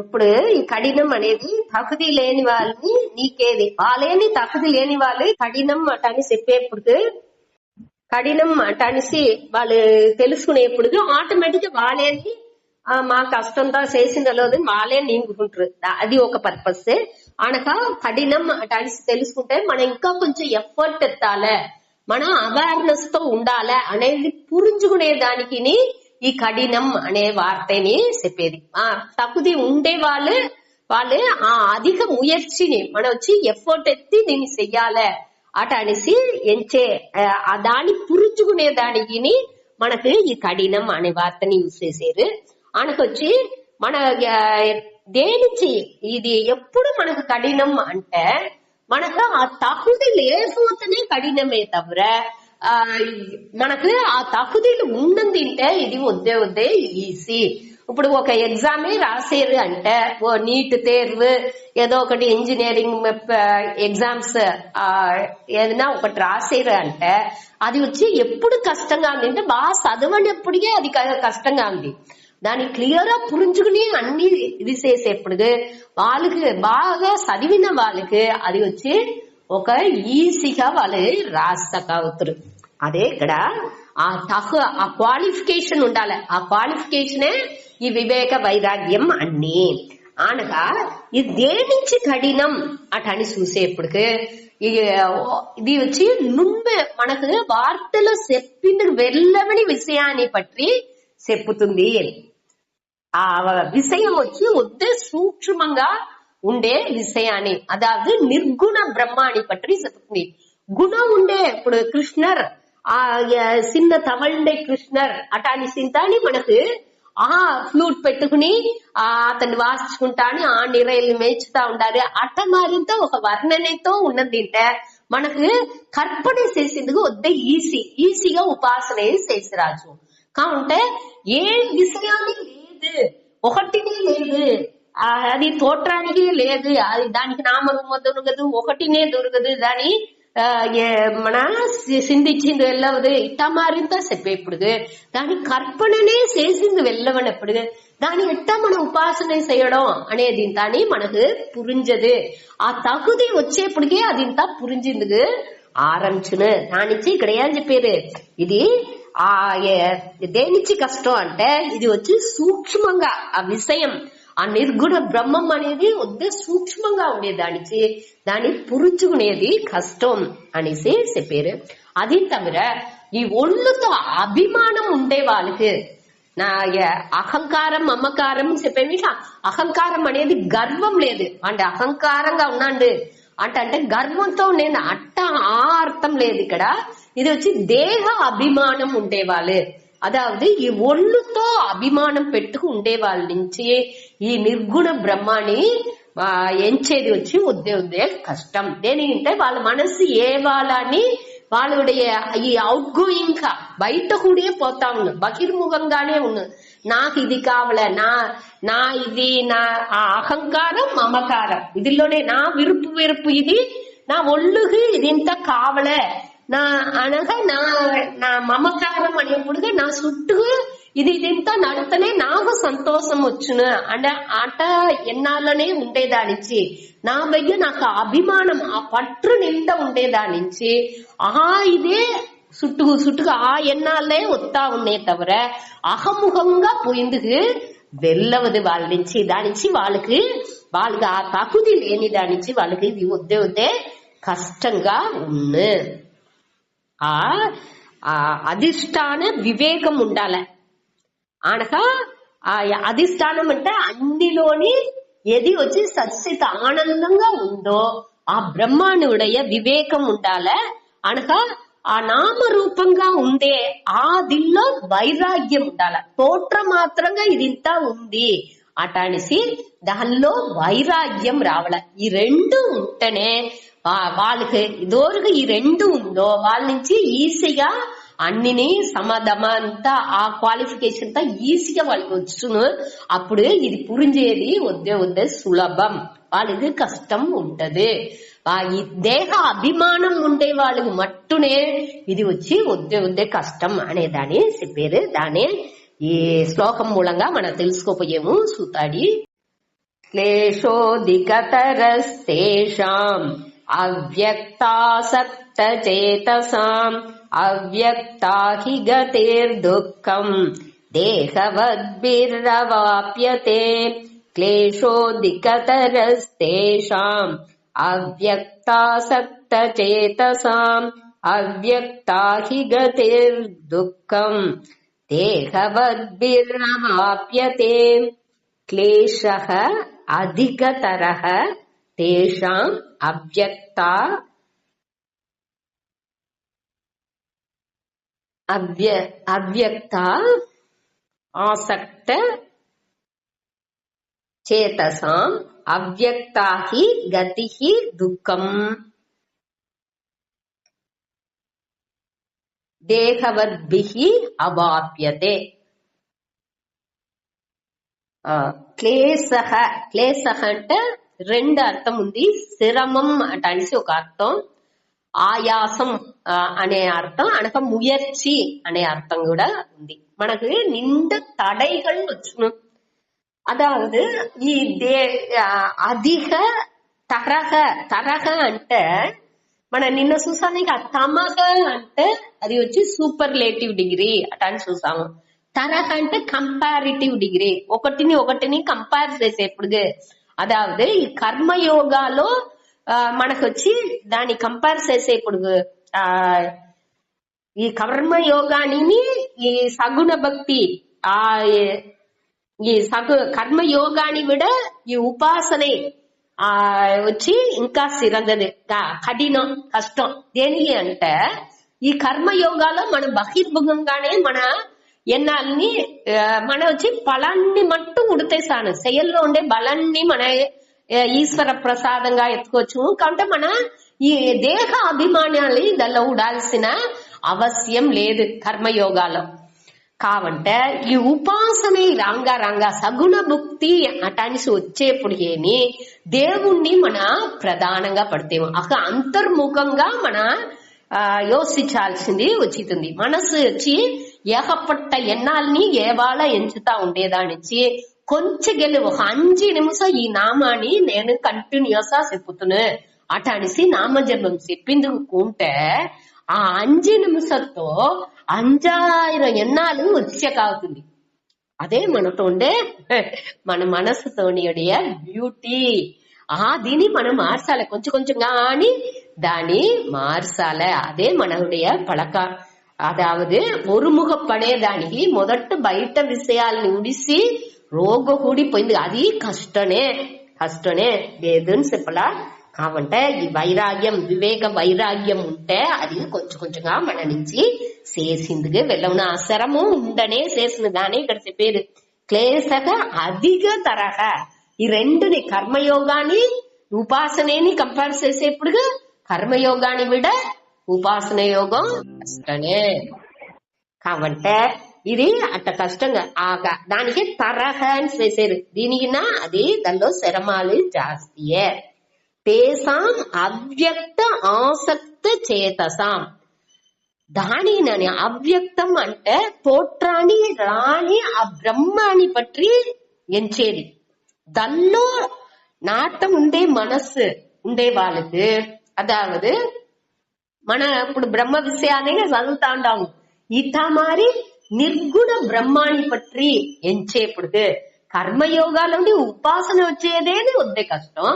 ఇప్పుడు ఈ కఠినం అనేది తగుది లేని వాళ్ళని నీకేది వాళ్ళేని తగుది లేని వాళ్ళు కఠినం అటని చెప్పేప్పుడు కఠినం అటనిసి వాళ్ళు తెలుసుకునేప్పుడు ఆటోమేటిక్ వాళ్ళేని మా కష్టంతో చేసిందలేదు వాళ్ళే నీంగుకుంటారు. అది ఒక పర్పస్. అనక కఠినం అటనిసి తెలుసుకుంటే మనం ఇంకా కొంచెం ఎఫర్ట్ ఎత్తాలే, మనం అవేర్నెస్ తో ఉండాలి అనేది పురించుకునే దానికి ఈ కఠినం అనే వార్తని చెప్పేది. తగుది ఉండే వాళ్ళు ఆ అధిక ముయర్చిని మనం వచ్చి ఎఫర్ట్ ఎత్తి దీన్ని చెయ్యాలి అట అనేసి ఎంచే దాన్ని పురించుకునే దానికి మనకు ఈ కఠినం అనే వార్తని యూజ్ చేసారు. అనకొచ్చి మన దేనిచి ఇది ఎప్పుడు మనకు కఠినం అంటే మనకు ఆ తగుది లేకపోతేనే కఠినమే తవిర మనకు ఆ తగుదీలు ఉన్నదింటే ఇది వద్దే ఈజీ. ఇప్పుడు ఒక ఎగ్జామ్ రాసేరు అంటే ఓ నీట్ తేర్వు ఏదో ఒకటి ఇంజనీరింగ్ ఎగ్జామ్స్ ఏదైనా ఒకటి రాసేరు అంటే అది వచ్చి ఎప్పుడు కష్టంగా ఉంది అంటే బాగా చదవనప్పుడే అది కష్టంగా ఉంది. దాన్ని క్లియర్ గా పురించుకుని అన్ని ఇది చేసేప్పుడు వాళ్ళకి బాగా చదివిన వాళ్ళకి అది వచ్చి ఒక ఈజీగా వాళ్ళు రాస్తవుతారు. అదే ఇక్కడ ఆ క్వాలిఫికేషన్ ఉండాలి. ఆ క్వాలిఫికేషనే ఈ వివేక వైరాగ్యం అన్ని. అనగా ఇది దేనించి కఠినం అటని చూసేప్పటికి ఇది వచ్చి నువ్వే మనకు వార్తలో చెప్పిన వెళ్ళవని విషయాన్ని పట్టి చెప్పుతుంది. ఆ విషయం వచ్చి వద్దే సూక్ష్మంగా ఉండే విషయాన్ని అదాவது నిర్గుణ బ్రహ్మాన్ని పట్టి చెప్తుంది. గుణం ఉండే ఇప్పుడు కృష్ణర్ చిన్న తవళండే కృష్ణర్ అటాని సింతాని మనకు ఫ్లూట్ పెట్టుకుని అతన్ని వాసించుకుంటాని నిరైలు మేచుతా ఉండాలి అట్ట మారింతో ఒక వర్ణనతో ఉన్నదింటే మనకు కర్పణ చేసేందుకు వద్దే ఈజీగా ఉపాసన చేసిరాజు. కావుంటే ఏ విషయాన్ని లేదు ఒకటినే లేదు, అది తోట్రానికి లేదు, అది దానికి నామరూపం దొరకదు, ఒకటినే దొరకదు, దాని మన సింధించింది వెళ్ళవదు ఇట్టా మారింత చెప్పేప్పుడు దాని కర్పణనే చేసింది వెళ్ళవనప్పుడు దాని ఎట్టా మనం ఉపాసన చేయడం అనేది దాని మనకు పురింజదు. ఆ తగుది వచ్చేప్పటికే అది ఇంత పురించింది ఆరంచును. దానిచ్చి ఇక్కడ ఏం చెప్పారు ఇది దేనిచ్చి కష్టం అంటే ఇది వచ్చి సూక్ష్మంగా ఆ విషయం ఆ నిర్గుణ బ్రహ్మం అనేది వద్దే సూక్ష్మంగా ఉండేదానికి దాన్ని పురుచుకునేది కష్టం అనేసి చెప్పారు. అది తవిర ఈ ఒళ్ళుతో అభిమానం ఉండే వాళ్ళకి నా అహంకారం మమకారం చెప్పేవి అహంకారం అనేది గర్వం లేదు అంటే అహంకారంగా ఉన్నాండు అంటే గర్వంతో నేను అట్ట అర్థం లేదు. ఇక్కడ ఇది వచ్చి దేహ అభిమానం ఉండేవాళ్ళు అదాவது ఈ ఒళ్ళుతో అభిమానం పెట్టుకు ఉండే వాళ్ళ నుంచి ఈ నిర్గుణ బ్రహ్మాన్ని ఎంచేది వచ్చి వద్దే కష్టం. దేనికంటే వాళ్ళ మనసు ఏ వాళ్ళని వాళ్ళుடைய ఈ అవుట్ గోయింగ్ గా బయట కూడా పోతా ఉన్నారు, బహిర్ముఖంగానే ఉన్నారు. నాకు ఇది కావాల నా ఇది నా అహంకారం మమకారం ఇదిలోనే నా విరుపు ఇది నా ఒళ్ళుకి ఇది ఇంత కావలే నా అనగా నా మమకారం అనేప్పుడు నా చుట్టూ ఇది ఇంత నడితేనే నాకు సంతోషం వచ్చును అంటే ఆట ఎన్నాళ్ళనే ఉండేదానించి నా బయ్య నాకు అభిమానం ఆ పట్టు నిండా ఉండేదానించి ఇదే చుట్టుగా ఎన్నాళ్ళే వస్తా ఉన్నాయి తవర అహముఖంగా పోయిందుకు వెళ్ళవదు వాళ్ళ నుంచి. దానించి వాళ్ళకి ఆ తగుది లేని దానించి వాళ్ళకి ఇది వద్దే కష్టంగా ఉంది. ఆ అధిష్టాన వివేకం ఉండాలి. అనక ఆ అధిష్టానం అంటే అన్నిలోని ఏది వచ్చి సచ్చిత ఆనందంగా ఉందో ఆ బ్రహ్మాండుடைய వివేకం ఉండాలి. అనక ఆ నామరూపంగా ఉండే ఆ దిల్లో వైరాగ్యం ఉండాలి. తోట్ర మాత్రంగా ఇది ఇంత ఉంది అటానిసి దానిలో వైరాగ్యం రావాల. ఈ రెండు ఉంటేనే వాళ్ళకి ఇదివరకు ఈ రెండు ఉందో వాళ్ళ నుంచి ఈజీగా అన్నిని సమధమంతా ఆ క్వాలిఫికేషన్ అంతా ఈజీగా వాళ్ళకి వచ్చును. అప్పుడు ఇది పురించేది వద్దే సులభం, వాళ్ళకి కష్టం ఉంటది. ఈ దేహ అభిమానం ఉండే వాళ్ళకి మట్టునే ఇది వచ్చి వద్దే కష్టం అనే దాని చెప్పారు. దానే ఈ శ్లోకం మూలంగా మనం తెలుసుకోపోయాము సూతాడి. क्लेशोऽधिकतरस्तेषाम् अव्यक्तासक्तचेतसाम् अव्यक्ता हि गतिर्दुःखम् देहवद्भिरवाप्यते क्लेशोऽधिकतरस्तेषाम् अव्यक्तासक्तचेतसाम् अव्यक्ता हि गतिर्दुःखम् देहवद्भिरवाप्यते क्लेशः अधिकतरः तेषाम् अव्यक्ता आसक्त चेतसाम् अव्यक्ता हि गतिः दुःखम् देहवद्भिः अवाप्यते క్లేశః క్లేశః అంటే రెండు అర్థం ఉంది. శ్రమం అంటే ఒక అర్థం, ఆయాసం అనే అర్థం, అనక ముయర్చి అనే అర్థం కూడా ఉంది. మనకు నిండు తடைகள் వచ్చును. అదావదు ఈ అధిక తరహ అంటే మన నిన్న చూసాను. ఇక తమగ అంటే అది వచ్చి సూపర్లేటివ్ డిగ్రీ అటని చూసాము. తరహ అంటే కంపారిటివ్ డిగ్రీ, ఒకటిని కంపేర్ చేసేప్పుడు. అదావదు ఈ కర్మయోగాలో మనకు వచ్చి దాన్ని కంపేర్ చేసేప్పుడు ఈ కర్మయోగాని ఈ సగుణ భక్తి ఈ కర్మయోగాని విడ ఈ ఉపాసనే వచ్చి ఇంకా సిరగది కఠినం కష్టం. దేనికి అంటే ఈ కర్మయోగాలో మన బహిర్ముఖంగానే మన ఎన్నాల్ని మన వచ్చి బలాన్ని మట్టు ఉడితేసాను, செயల్లో ఉండే బలాన్ని మన ఈశ్వర ప్రసాదంగా ఎత్తుకోవచ్చు. కాబట్టి మన ఈ దేహ అభిమానాన్ని దానిలో ఉండాల్సిన అవశ్యం లేదు కర్మయోగాలో. కావంటే ఈ ఉపాసన రంగా సగుణ భక్తి అటానిసి వచ్చేప్పుడు ఏమి దేవుణ్ణి మన ప్రధానంగా పడితేమో అంతర్ముఖంగా మన యోచించాల్సింది వచ్చింది. మనసు వచ్చి ఏకపట్ట ఎన్నాల్ని ఏవాళ ఎంచుతా ఉండేదానిచ్చి కొంచెం ఒక 5 నిమిషం ఈ నామాన్ని నేను కంటిన్యూస్ గా చెప్పుతున్నా అటానిసి నామజపం చెప్పిందుకుంటే ఆ 5 నిమిషంతో 5000 ఎన్నాలు వచ్చే కావుతుంది. అదే మనతో ఉండే మన మనసుతోని బ్యూటీ. దీన్ని మనం మార్చాలి, కొంచెం కానీ దాన్ని మార్చాలి. అదే మనடைய పழக்க. அதாவது ஒருமுகப்படேదానికి మొదట బయట విషయాలను ఉడిసి రోగ కూడిపోయింది. అది కష్టనే లేదని చెప్పలా. కావంటే ఈ వైరాగ్యం వివేక వైరాగ్యం ఉంటే అది కొంచెంగా మన నుంచి చేసిందిగా వెళ్ళవును. అసరము ఉండనే చేసిన దానే ఇక్కడ చెప్పేది. క్లేశక అధిక తరహ ఈ రెండుని కర్మయోగాన్ని ఉపాసనేని కంపేర్ చేసేప్పుడుగా కర్మయోగాన్ని విడ ఉపాసన యోగం కష్టనే. కావంటే ఇది అట్ట కష్టంగా దానికి తరహ అని చేసేది. దీనికి అది దానిలో శ్రమాలు జాస్తియే. తేసాం అవ్యక్త ఆసక్త చేతసాం దానినని అవ్యక్తం అంటే తోట్రాని రాని ఆ బ్రహ్మాని పற்றி ఎంచేది. దానిలో నాటం ఉండే మనస్సు ఉండే వాళ్ళకి, అదావదు మన ఇప్పుడు బ్రహ్మ విషయాన్ని చదువుతా ఉంటాము. ఇత మారి నిర్గుణ బ్రహ్మాన్ని పற்றி ఎంచేప్పుడు కర్మయోగాలోండి ఉపాసన వచ్చేదేది వద్దే కష్టం.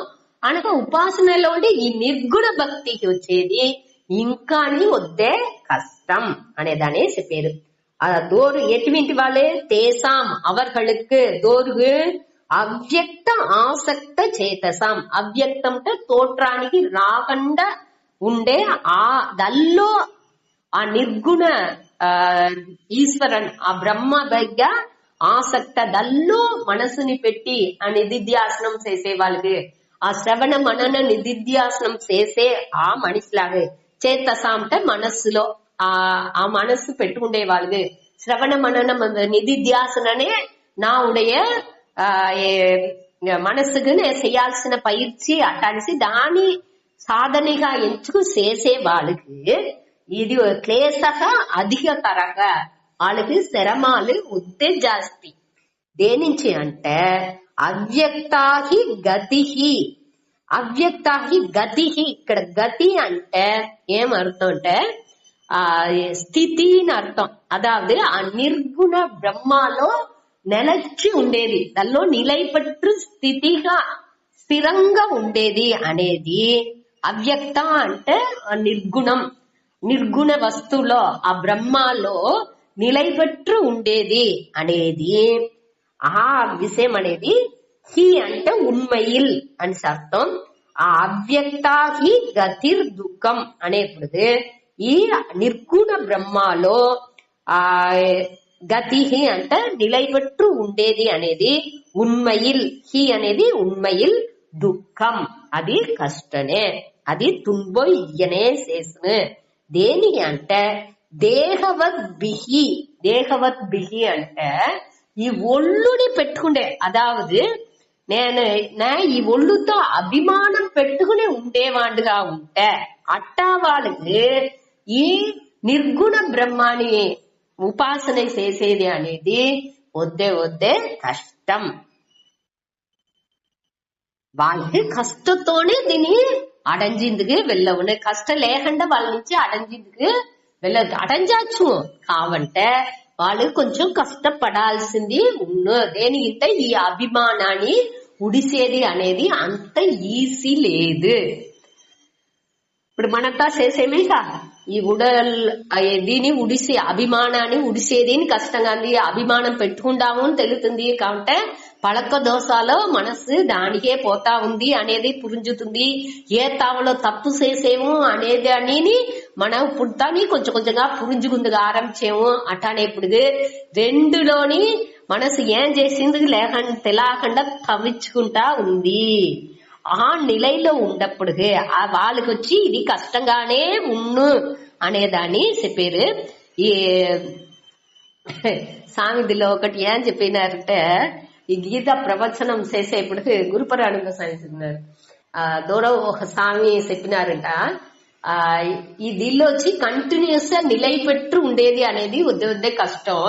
అనక ఉపాసనలో ఈ నిర్గుణ భక్తికి వచ్చేది ఇంకా వద్దే కష్టం అనేదానే చెప్పారు. దోరు ఎటువంటి వాళ్ళే తేసాం அவர்களுக்கு దోరు అవ్యక్త ఆసక్త చేతసాం. అవ్యక్తం అంటే తోట్రానికి రాకుండా ఉండే దల్లో ఆ నిర్గుణ ఈశ్వరన్ ఆ బ్రహ్మ దగ్గ ఆసక్త దల్లో మనసుని పెట్టి ఆ నిధిధ్యాసనం చేసే వాళ్ళకి, ఆ శ్రవణ మనన నిధిధ్యాసనం చేసే ఆ మనిషిలాగే చేతసా అంటే మనస్సులో ఆ మనస్సు పెట్టుకుండే వాళ్ళకి శ్రవణ మనన నిధిధ్యాసననే నా ఉடைய మనసుకు చేయాల్సిన పயிற்சி అటానిసి దాని సాధనగా ఎంచుకు చేసే వాళ్ళకి ఇది క్లేశక అధిక తరగా వాళ్ళకి శ్రమాలు ఉద్దే జాస్తి. దేనించి అంటే అవ్యక్తాహి గతిహి. అవ్యక్తాహి గతిహి. ఇక్కడ గతి అంటే ఏమర్థం అంటే స్థితి అని అర్థం. అదాவது నిర్గుణ బ్రహ్మలో నిలచి ఉండేది, దానిలో నిలైపట్టు స్థితిగా స్థిరంగా ఉండేది అనేది అవ్యక్త అంటే నిర్గుణం. నిర్గుణ వస్తువులో ఆ బ్రహ్మలో నిలైపట్టు ఉండేది అనేది ఆ విషయం అనేది హి అంటే ఉన్మయిల్ అని అర్థం. ఆ అవ్యక్త హి గతిర్ దుఃఖం అనేప్పుడు ఈ నిర్గుణ బ్రహ్మలో ఆ గతి అంటే నిలైపట్టు ఉండేది అనేది ఉన్మయిల్. హి అనేది ఉన్మయిల్ దుఃఖం, అది కష్టనే, అది తుంబో ఇయ్యనే చేసిన దేనికి అంటే దేహవత్ బిహి. దేహవత్ బిహి అంటే ఈ ఒళ్ళుని పెట్టుకుండే, అదాவது నా ఈ ఒళ్ళుతో అభిమానం పెట్టుకుని ఉండేవాడుగా ఉంటే అట్టా వాళ్ళకి ఈ నిర్గుణ బ్రహ్మాని ఉపాసన చేసేది అనేది వద్దే కష్టం. వాళ్ళకి కష్టతోనే దీన్ని అడంజిందుకు వెళ్ళవును. కష్టం లేకుండా వాళ్ళ నుంచి అడంజిందుకు వెళ్ళదు. అడంజచ్చు కావంటే వాళ్ళు కొంచెం కష్టపడాల్సింది దేనికంటే ఈ అభిమానాన్ని ఉడిసేది అనేది అంత ఈజీ లేదు. ఇప్పుడు మనంతా చేసేమేగా ఈ దీని ఉడిసి అభిమానాన్ని ఉడిసేది కష్టంగా ఉంది. అభిమానం పెట్టుకుందాము అని తెలుస్తుంది కాబట్టి పళక దోషాలో మనసు దానికే పోతా ఉంది అనేది పురించుతుంది. ఏ తావలో తప్పు చేసేము అనేది అని మనం పుట్టాని కొంచెం కొంచెంగా పురించుకుందుగా ఆరంభించేము. అట్లానే ఇప్పుడు రెండులోని మనసు ఏం చేసింది లేకుండా తెలియకుండా తవ్వించుకుంటా ఉంది. ఆ నిలైలో ఉన్నప్పుడు వాళ్ళకి వచ్చి ఇది కష్టంగానే ఉన్ను అనేదాన్ని చెప్పారు. ఈ సామిదిలో ఒకటి ఏం చెప్పినారంటే ఈ గీత ప్రవచనం చేసేప్పుడు గురుపరాణంలో స్వామి చెప్పినారు. దూరం ఒక స్వామి చెప్పినారంట ఈ దీనిలో వచ్చి కంటిన్యూస్ గా నిలైపెట్టు ఉండేది అనేది వద్దే కష్టం.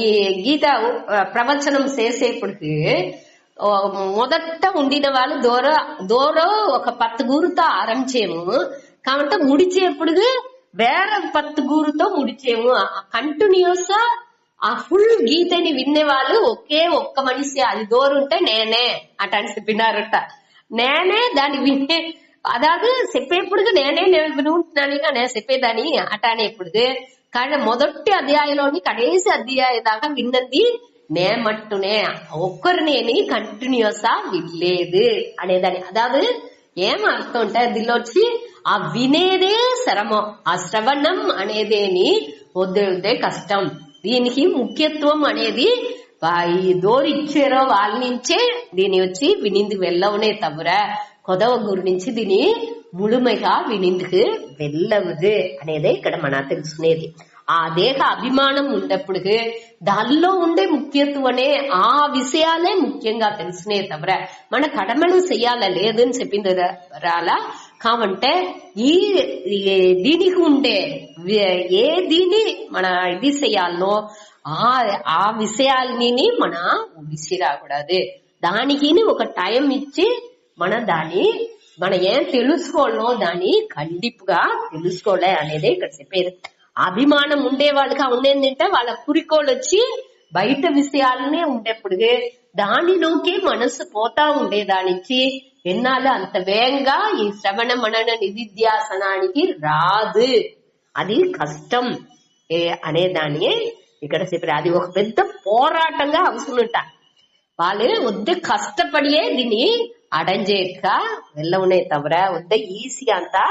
ఈ గీత ప్రవచనం చేసేప్పటికి మొదట ఉండిన వాళ్ళు దూరం ఒక 10 గూరుతో ఆరంభించేము కాబట్టి ముడిచేప్పుడు వేరే 10 గూరుతో ముడిచేము. కంటిన్యూస్ ఆ ఫుల్ గీతని వినే వాళ్ళు ఒక్క మనిషి అది దూరుంటే నేనే అట అని చెప్పినారట. నేనే దాన్ని వినే అదాదు చెప్పేప్పుడు నేనే వినుంటున్నాను నేను చెప్పేదాన్ని అట అనేప్పుడు కానీ మొదటి అధ్యాయంలోని కడేసి అధ్యాయం దాకా విన్నది నేమట్టునే ఒక్కరినేని కంటిన్యూస్ గా వినలేదు అనేదాన్ని. అదాదు ఏం అర్థం అంటే దీనిలో వచ్చి ఆ వినేదే శ్రమం, ఆ శ్రవణం అనేదేని వద్దే కష్టం. దీనికి ముఖ్యత్వం అనేది ఈ దోరు ఇచ్చారో వాళ్ళ నుంచే దీని వచ్చి వినిందుకు వెళ్ళవునే తవ్వర కొదవ గురి నుంచి దీని ముழுமைగా వినిందుకు వెళ్ళవదు అనేదే ఇక్కడ మన తెలుసుకునేది. ఆ దేహ అభిమానం ఉన్నప్పుడు దానిలో ఉండే ముఖ్యత్వనే ఆ విషయాలే ముఖ్యంగా తెలుసునే తవర మన కడమలు చెయ్యాల లేదని చెప్పింది రాలా. కావంటే ఈ దీనికి ఉండే ఏ దీని మన ఇది చెయ్యాలనో ఆ విషయాలని మన విసిరాకూడదు. దానికి ఒక టైం ఇచ్చి మన ఏం తెలుసుకోవాలనో దాన్ని ఖండిపుగా తెలుసుకోలే అనేది ఇక్కడ చెప్పేది. అభిమానం ఉండే వాళ్ళకి ఉండేందంటే వాళ్ళ కురికోళ్ళు వచ్చి బయట విషయాలనే ఉండేప్పుడు దానిలోకి మనసు పోతా ఉండేదానికి ఎన్నాళ్ళు అంత వేగంగా ఈ శ్రవణ మనన నిధిధ్యాసనానికి రాదు, అది కష్టం అనేదాన్ని ఇక్కడ చెప్పారు. అది ఒక పెద్ద పోరాటంగా అవసరంట. వాళ్ళు వద్ద కష్టపడియే దీన్ని అడంజేక వెళ్ళవునే తవర వద్ద ఈజీగా అంతా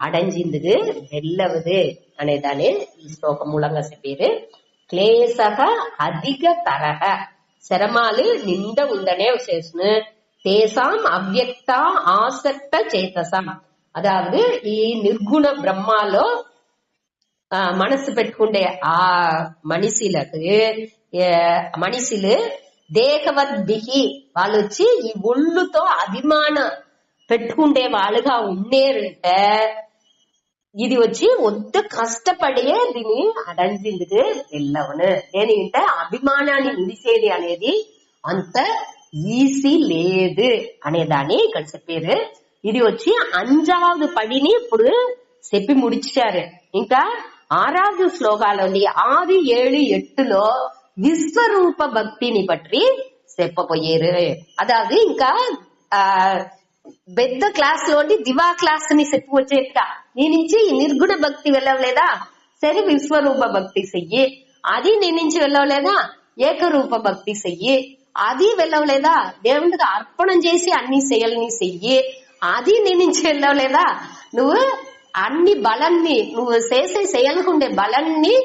అడంజిందుకు వెళ్ళవదు అనేదాన్ని ఈ శ్లోకం మూలంగా చెప్పారు. క్లేశక అధిక తరహ శరమాలు నిండ ఉండనే చేసిన தேசாம் అవ్యక్త ఆసక్త చేతసం. అదాவது ఈ నిర్గుణ బ్రహ్మలో మనసు పెట్టుకుండే ఆ మనిషిలు దేహవద్భిహి వాళ్ళు వచ్చి ఈ ఒళ్ళుతో అభిమానం పెట్టుకుండే వాళ్ళుగా ఉండేరంటే ఇది వచ్చి వద్ద కష్టపడే దీన్ని అడంజిందుకు వెళ్ళవును. దేనికంటే అభిమానాన్ని విడిసేది అనేది అంత ఈసీ లేదు అనేదాన్ని ఇక్కడ చెప్పారు. ఇది వచ్చి 5వ పడిని ఇప్పుడు చెప్పి ముడిచారు. ఇంకా 6வது శ్లోకాలోని 6, 7, 8లో విశ్వరూప భక్తిని பற்றி చెప్పబోయారు. అதாவது ఇంకా పెద్ద క్లాస్ లోని దివా క్లాస్ ని చెప్పి వచ్చేట నీ నుంచి నిర్గుణ భక్తి వెళ్ళవలేదా, సరే విశ్వరూప భక్తి చెయ్యి. అది నీ నుంచి వెళ్ళవలేదా, ఏకరూప భక్తి చెయ్యి. అది వెళ్ళవలేదా, దేవుడికి అర్పణం చేసి అన్ని செயల్ని చెయ్యి. అది నీ నుంచి వెళ్ళవలేదా, నువ్వు అన్ని బలాన్ని నువ్వు చేసే செயల్కుండే బలాన్ని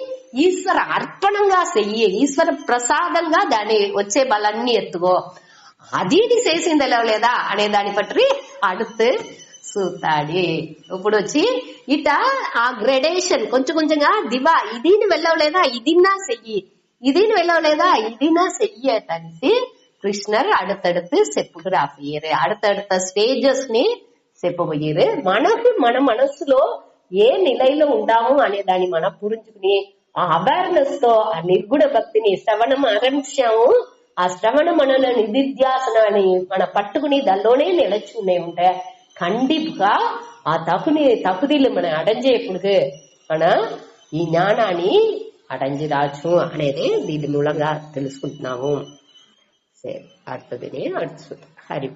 ఈశ్వర అర్పణంగా చెయ్యి. ఈశ్వర ప్రసాదంగా దాని వచ్చే బలాన్ని ఎత్తుకో. అది నీ చేసింది వెళ్ళవలేదా అనే దాన్ని పట్టి అడుతు చూతాడి. ఇప్పుడు వచ్చి ఇట ఆ గ్రెడేషన్ కొంచెం కొంచెంగా దివా ఇదిని వెళ్ళవలేదా, ఇదిన్నా చెయ్యి, ఇదిని వెళ్ళవలేదా, ఇదినా చెయ్యి తనిసి కృష్ణర్ அடுத்தடுத்து చెప్పుకురా పోయారు. அடுத்தடுத்த స్టేజెస్ ని చెప్పబోయారు. మనకు మన మనస్సులో ఏ నిలయలో ఉండాము అనే దాన్ని మనం పురించుకుని ఆ అవేర్నెస్ తో ఆ నిర్గుణ భక్తిని శ్రవణం ఆరంభించాము. ఆ శ్రవణ మనన నిధిధ్యాసనాన్ని మన పట్టుకుని దానిలోనే నిలచునే ఉంటే ఖండితంగా ఆ తకుదీలు మనం అడంజేప్పుడు మన ఈ జ్ఞానాన్ని అడంజి రాజు అనేది దీని మూలంగా తెలుసుకుంటున్నాము. సరే, அடுத்ததுனே அடுத்து ஹரி